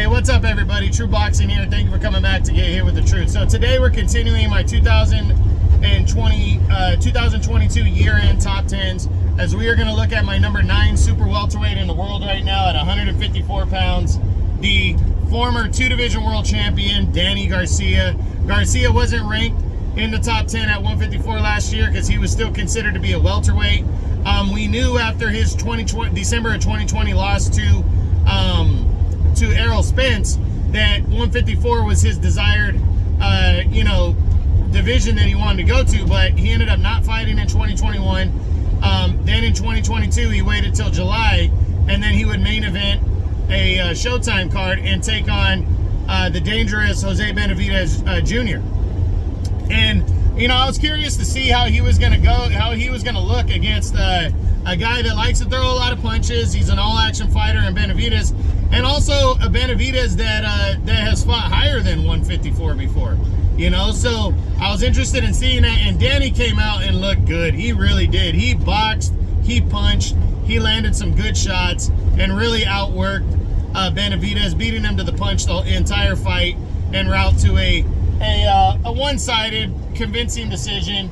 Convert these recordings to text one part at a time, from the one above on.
Hey, what's up, everybody? True Boxing here. Thank you for coming back to Get Hit with the Truth. So today we're continuing my 2022 year-end top 10s, as we are going to look at my number 9 super welterweight in the world right now at 154 pounds, the former 2-division world champion, Danny Garcia. Garcia wasn't ranked in the top 10 at 154 last year because he was still considered to be a welterweight. We knew after his December of 2020 loss to Errol Spence that 154 was his desired, division that he wanted to go to, but he ended up not fighting in 2021. Then in 2022, he waited till July, and then he would main event a Showtime card and take on the dangerous Jose Benavidez Jr. And, I was curious to see how he was going to go, how he was going to look against a guy that likes to throw a lot of punches. He's an all-action fighter in Benavidez, and also a Benavidez that has fought higher than 154 before. So I was interested in seeing that, and Danny came out and looked good. He really did. He boxed, he punched, he landed some good shots, and really outworked Benavidez, beating him to the punch the entire fight en route to a one-sided, convincing decision.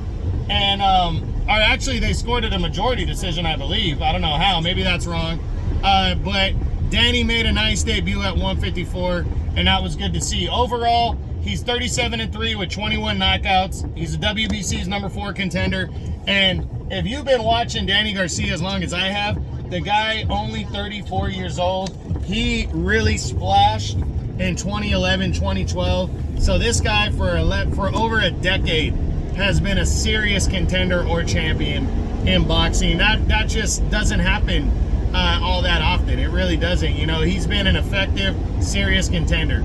And or actually, they scored it a majority decision, I believe. I don't know how. Maybe that's wrong. But Danny made a nice debut at 154, and that was good to see. Overall, he's 37-3 with 21 knockouts. He's a WBC's number 4 contender. And if you've been watching Danny Garcia as long as I have, the guy only 34 years old. He really splashed in 2011, 2012. So this guy for over a decade has been a serious contender or champion in boxing. That just doesn't happen all that often. It really doesn't. He's been an effective, serious contender.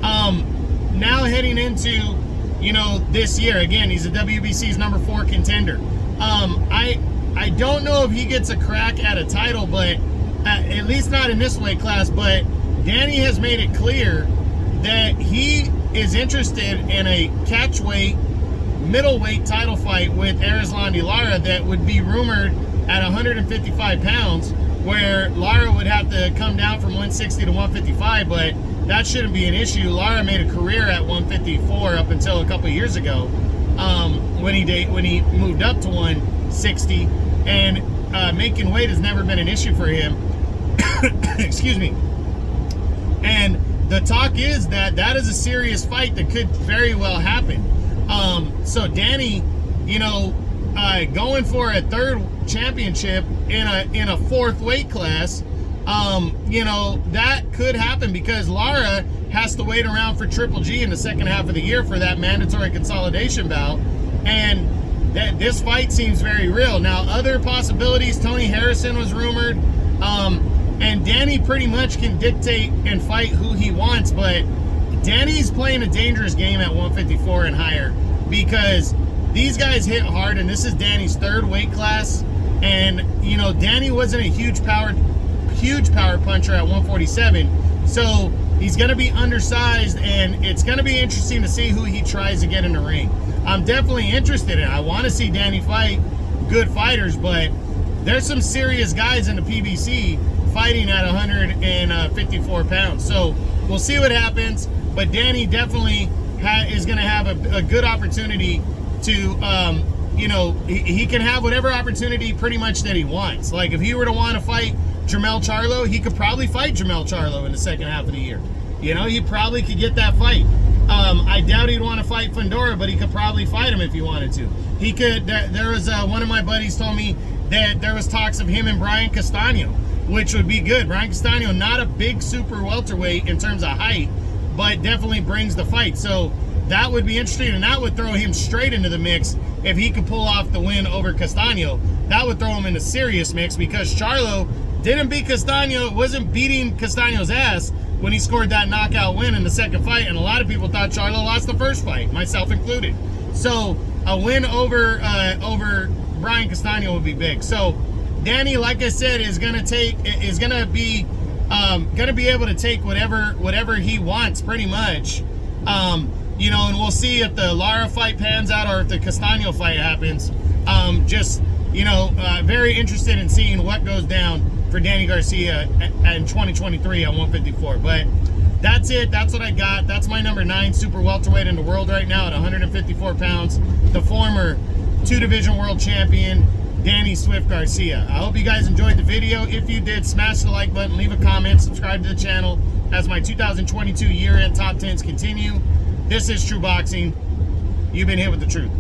Now heading into, this year, again, he's a WBC's number 4 contender. I don't know if he gets a crack at a title, but at least not in this weight class. But Danny has made it clear that he is interested in a catchweight, middleweight title fight with Erislandy Lara that would be rumored at 155 pounds, where Lara would have to come down from 160 to 155, but that shouldn't be an issue. Lara made a career at 154 up until a couple years ago, when he moved up to 160, and making weight has never been an issue for him. Excuse me. And the talk is that is a serious fight that could very well happen. So Danny, going for a 3rd championship in a 4th weight class, that could happen because Lara has to wait around for Triple G in the second half of the year for that mandatory consolidation bout, and this fight seems very real. Now, other possibilities, Tony Harrison was rumored, and Danny pretty much can dictate and fight who he wants, but Danny's playing a dangerous game at 154 and higher because these guys hit hard, and this is Danny's 3rd weight class. And Danny wasn't a huge power puncher at 147, so he's going to be undersized, and it's going to be interesting to see who he tries to get in the ring. I'm definitely interested in it. I want to see Danny fight good fighters, but there's some serious guys in the PBC fighting at 154 pounds. So we'll see what happens, but Danny definitely is going to have a good opportunity to, he can have whatever opportunity pretty much that he wants. Like if he were to want to fight Jermell Charlo, he could probably fight Jermell Charlo in the second half of the year. He probably could get that fight. I doubt he'd want to fight Fundora, but he could probably fight him if he wanted to. He could. There was one of my buddies told me that there was talks of him and Brian Castano, which would be good. Brian Castano, not a big super welterweight in terms of height, but definitely brings the fight. So that would be interesting, and that would throw him straight into the mix if he could pull off the win over Castano. That would throw him in a serious mix because Charlo didn't beat Castano, wasn't beating Castano's ass when he scored that knockout win in the second fight, and a lot of people thought Charlo lost the first fight, myself included. So a win over Brian Castano would be big. So Danny, like I said, is gonna be able to take whatever he wants, pretty much. And we'll see if the Lara fight pans out or if the Castano fight happens. Very interested in seeing what goes down for Danny Garcia in 2023 at 154. But that's it. That's what I got. That's my number 9 super welterweight in the world right now at 154 pounds. The former 2-division world champion, Danny Swift Garcia. I hope you guys enjoyed the video. If you did, smash the like button, leave a comment, subscribe to the channel as my 2022 year-end top 10s continue. This is True Boxing. You've been hit with the truth.